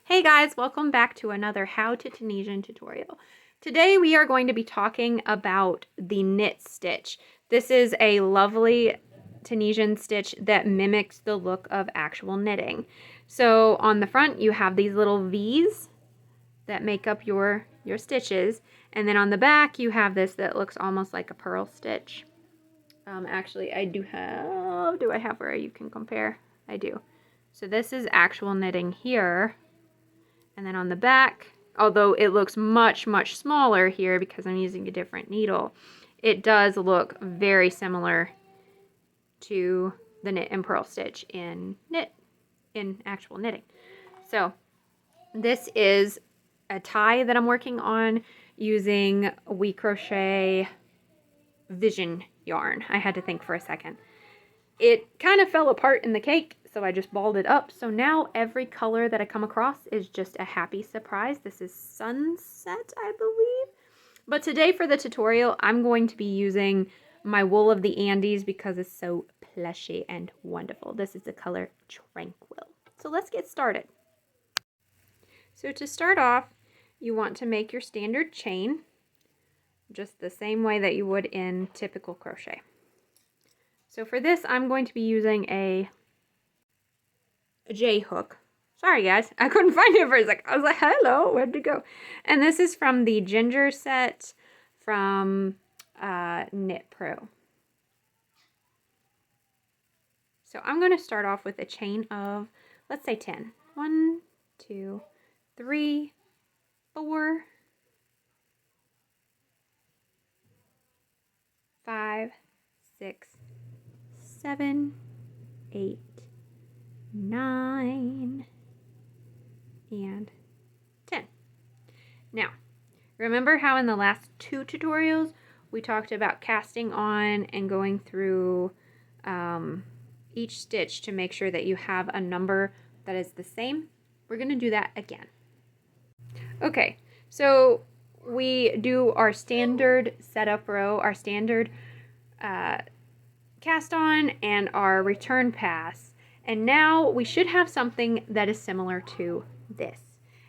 Hey guys, welcome back to another How to Tunisian tutorial. Today we are going to be talking about the knit stitch. This is a lovely Tunisian stitch that mimics the look of actual knitting. So on the front you have these little V's that make up your stitches, and then on the back you have this that looks almost like a purl stitch. Actually I do I have where you can compare? I do. So this is actual knitting here. And then on the back, although it looks much, much smaller here because I'm using a different needle, it does look very similar to the knit and purl stitch in actual knitting. So this is a tie that I'm working on using We Crochet Vision yarn. I had to think for a second. It kind of fell apart in the cake, so I just balled it up. So now every color that I come across is just a happy surprise. This is Sunset, I believe. But today for the tutorial, I'm going to be using my Wool of the Andes because it's so plushy and wonderful. This is the color Tranquil. So let's get started. So to start off, you want to make your standard chain just the same way that you would in typical crochet. So for this, I'm going to be using a J hook. Sorry guys, I couldn't find it for a sec. I was like, hello, where'd it go? And this is from the Ginger set from Knit Pro. So I'm going to start off with a chain of, let's say 10. 1, 2, 3, 4, 5, 6, 7, 8, 9, and 10. Now, remember how in the last two tutorials we talked about casting on and going through each stitch to make sure that you have a number that is the same? We're going to do that again. Okay, so we do our standard setup row, our standard cast on, and our return pass. And now we should have something that is similar to this.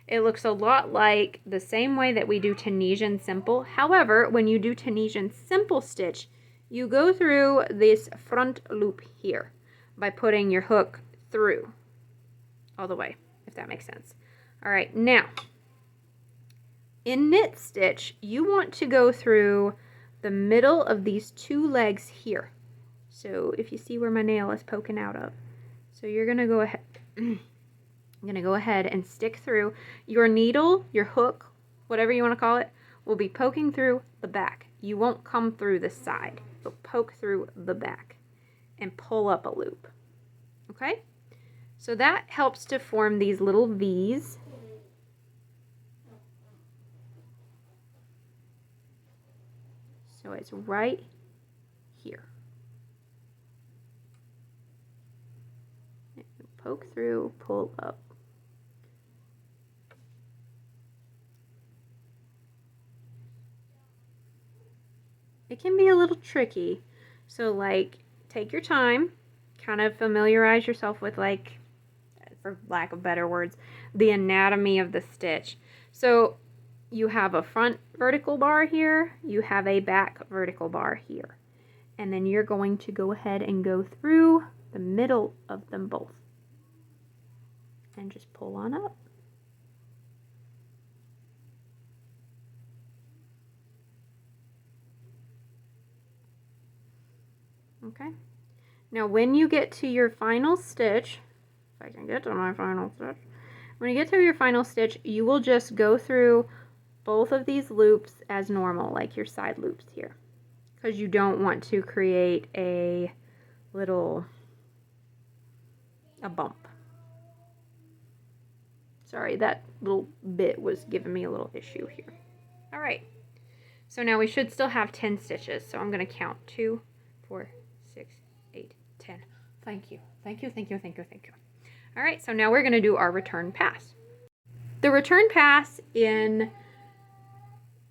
It looks a lot like the same way that we do Tunisian simple. However, when you do Tunisian simple stitch, you go through this front loop here by putting your hook through all the way, if that makes sense. All right, now in knit stitch, you want to go through the middle of these two legs here. So if you see where my nail is poking out of. So you're going to go ahead. I'm going to go ahead and stick through. Your needle, your hook, whatever you want to call it, will be poking through the back. You won't come through the side. You'll poke through the back and pull up a loop. Okay? So that helps to form these little V's. So it's right here. Poke through, pull up. It can be a little tricky, so like take your time, kind of familiarize yourself with, like, for lack of better words, the anatomy of the stitch. So you have a front vertical bar here, you have a back vertical bar here, and then you're going to go ahead and go through the middle of them both. And just pull on up. Okay. Now when you get to your final stitch, if I can get to my final stitch, when you get to your final stitch, you will just go through both of these loops as normal, like your side loops here, because you don't want to create a bump. Sorry, that little bit was giving me a little issue here. All right, so now we should still have 10 stitches. So I'm going to count 2, 4, 6, 8, 10. Thank you, thank you, thank you, thank you, thank you. All right, so now we're going to do our return pass. The return pass in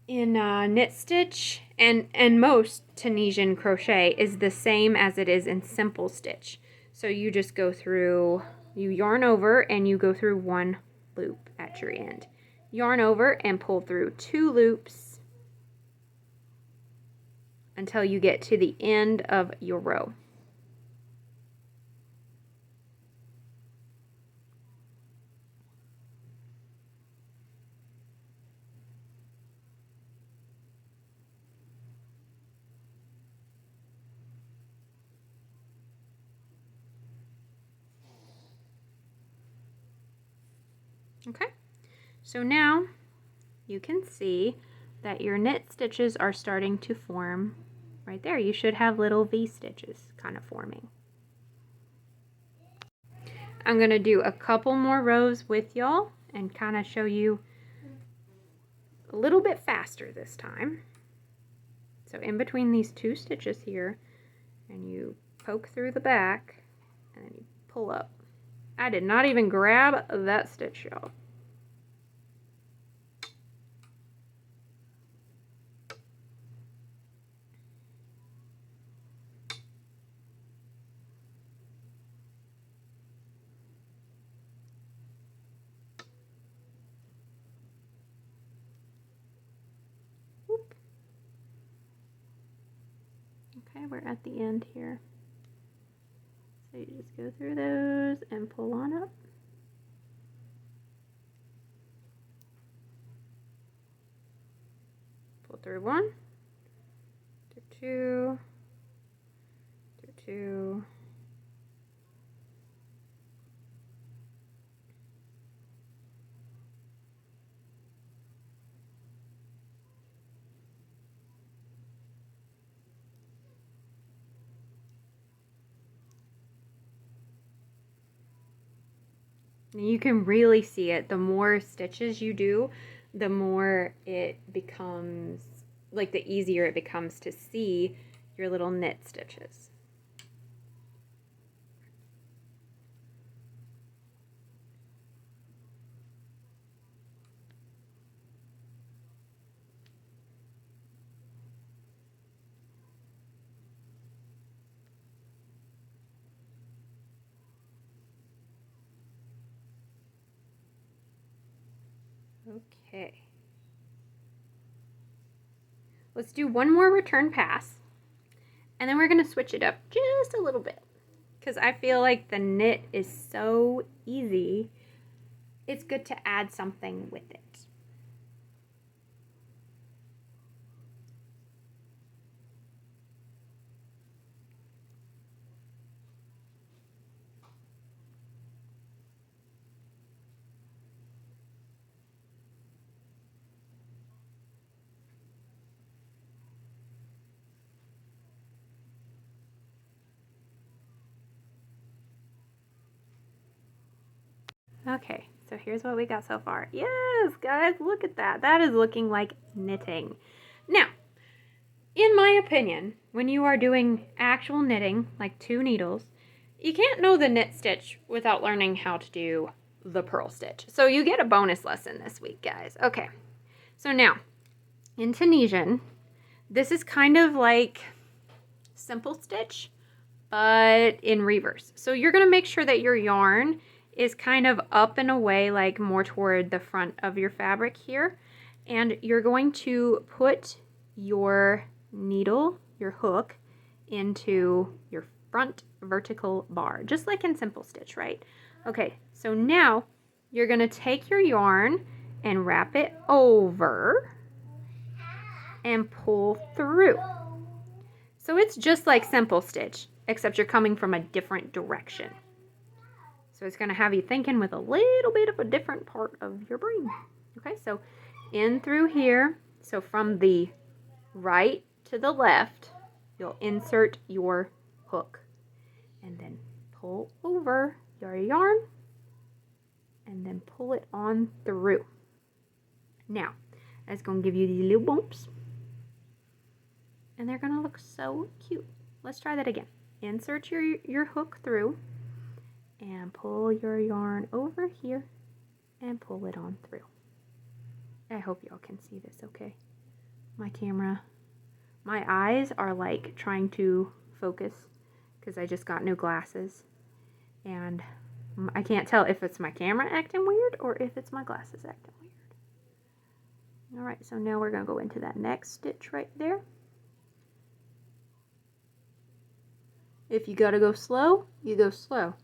knit stitch and most Tunisian crochet is the same as it is in simple stitch. So you just go through, you yarn over and you go through one loop at your end. Yarn over and pull through 2 loops until you get to the end of your row. Okay, so now you can see that your knit stitches are starting to form right there. You should have little V stitches kind of forming. I'm going to do a couple more rows with y'all and kind of show you a little bit faster this time. So in between these 2 stitches here, and you poke through the back and then you pull up. I did not even grab that stitch, y'all. Whoop. Okay, we're at the end here. So you just go through those and pull on up. Pull through 1, through 2, through 2, you can really see it. The more stitches you do, the more it becomes, like the easier it becomes to see your little knit stitches. Okay. Let's do one more return pass, and then we're going to switch it up just a little bit because I feel like the knit is so easy. It's good to add something with it. Okay, so here's what we got so far. Yes, guys, look at that. That is looking like knitting. Now, in my opinion, when you are doing actual knitting, like 2 needles, you can't know the knit stitch without learning how to do the purl stitch. So you get a bonus lesson this week, guys. Okay, so now, in Tunisian, this is kind of like simple stitch, but in reverse. So you're going to make sure that your yarn is kind of up and away, like more toward the front of your fabric here. And you're going to put your needle, your hook, into your front vertical bar, just like in simple stitch, right? Okay, so now you're going to take your yarn and wrap it over and pull through. So it's just like simple stitch, except you're coming from a different direction. So it's going to have you thinking with a little bit of a different part of your brain. Okay, so in through here, so from the right to the left, you'll insert your hook and then pull over your yarn and then pull it on through. Now, that's going to give you these little bumps and they're going to look so cute. Let's try that again. Insert your hook through and pull your yarn over here and pull it on through. I hope y'all can see this okay. My camera, my eyes are like trying to focus because I just got new glasses and I can't tell if it's my camera acting weird or if it's my glasses acting weird. All right, so now we're going to go into that next stitch right there. If you got to go slow, you go slow.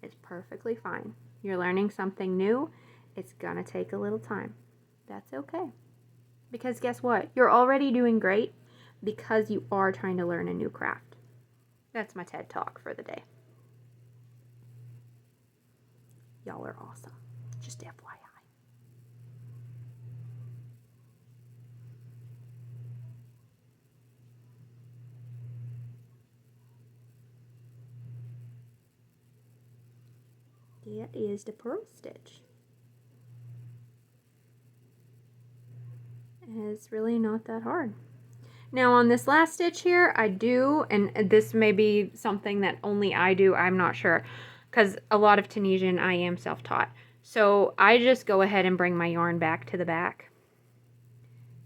It's perfectly fine. You're learning something new. It's going to take a little time. That's okay. Because guess what? You're already doing great because you are trying to learn a new craft. That's my TED Talk for the day. Y'all are awesome. Just FYI. That is the purl stitch. It's really not that hard. Now on this last stitch here, I do, and this may be something that only I do, I'm not sure, because a lot of Tunisian I am self-taught. So I just go ahead and bring my yarn back to the back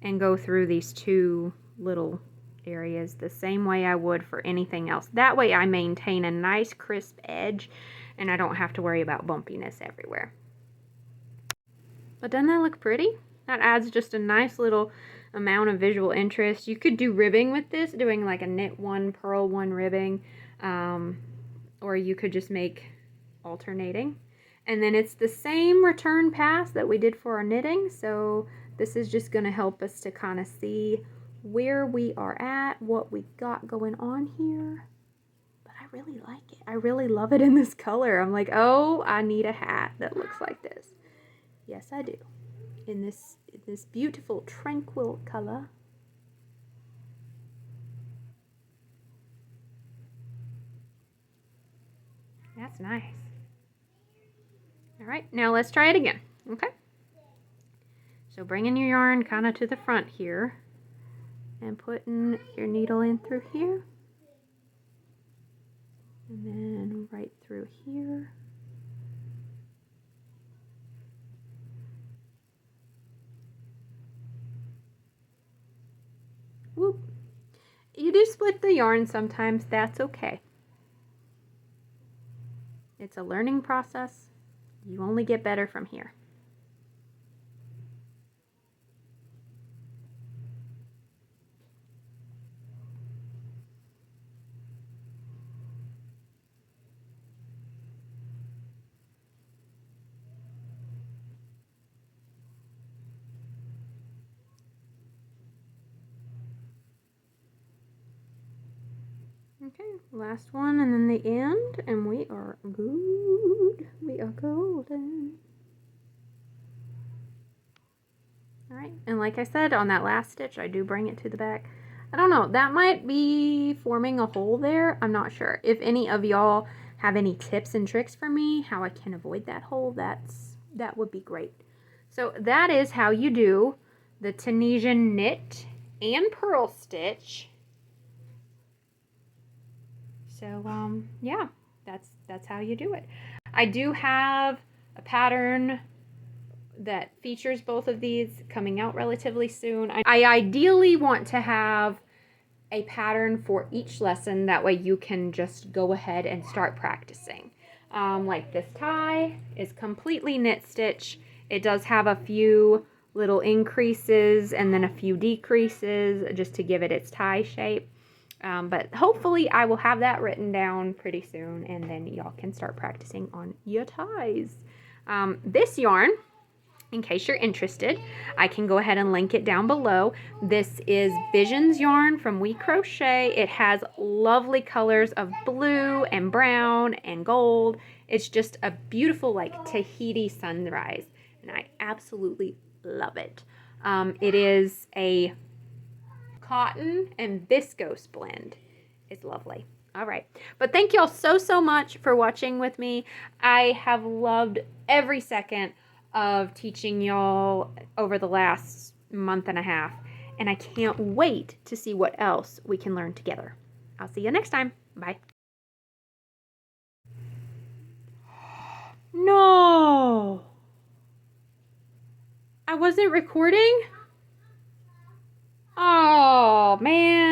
and go through these two little areas the same way I would for anything else. That way I maintain a nice crisp edge and I don't have to worry about bumpiness everywhere. But doesn't that look pretty? That adds just a nice little amount of visual interest. You could do ribbing with this, doing like a knit one, purl one ribbing, or you could just make alternating. And then it's the same return pass that we did for our knitting, so this is just going to help us to kind of see where we are at, what we got going on here. But I really like it. I really love it in this color. I'm like, oh, I need a hat that looks like this. Yes, I do. In this beautiful Tranquil color. That's nice. All right, now let's try it again, okay? So bringing your yarn kind of to the front here and putting your needle in through here. And then right through here. Whoop. You do split the yarn sometimes, that's okay. It's a learning process. You only get better from here. Okay, last one and then the end, and we are good. We are golden. All right, and like I said, on that last stitch, I do bring it to the back. I don't know, that might be forming a hole there. I'm not sure. If any of y'all have any tips and tricks for me, how I can avoid that hole, that would be great. So that is how you do the Tunisian knit and purl stitch. So yeah, that's how you do it. I do have a pattern that features both of these coming out relatively soon. I ideally want to have a pattern for each lesson, that way you can just go ahead and start practicing. Like this tie is completely knit stitch. It does have a few little increases and then a few decreases just to give it its tie shape. But hopefully I will have that written down pretty soon, and then y'all can start practicing on your ties. This yarn, in case you're interested, I can go ahead and link it down below. This is Visions yarn from We Crochet. It has lovely colors of blue and brown and gold. It's just a beautiful like Tahiti sunrise, and I absolutely love it. It is a cotton and viscose blend. It's lovely. All right, but thank y'all so much for watching with me. I have loved every second of teaching y'all over the last month and a half, and I can't wait to see what else we can learn together. I'll see you next time. Bye. No, I wasn't recording. Oh man.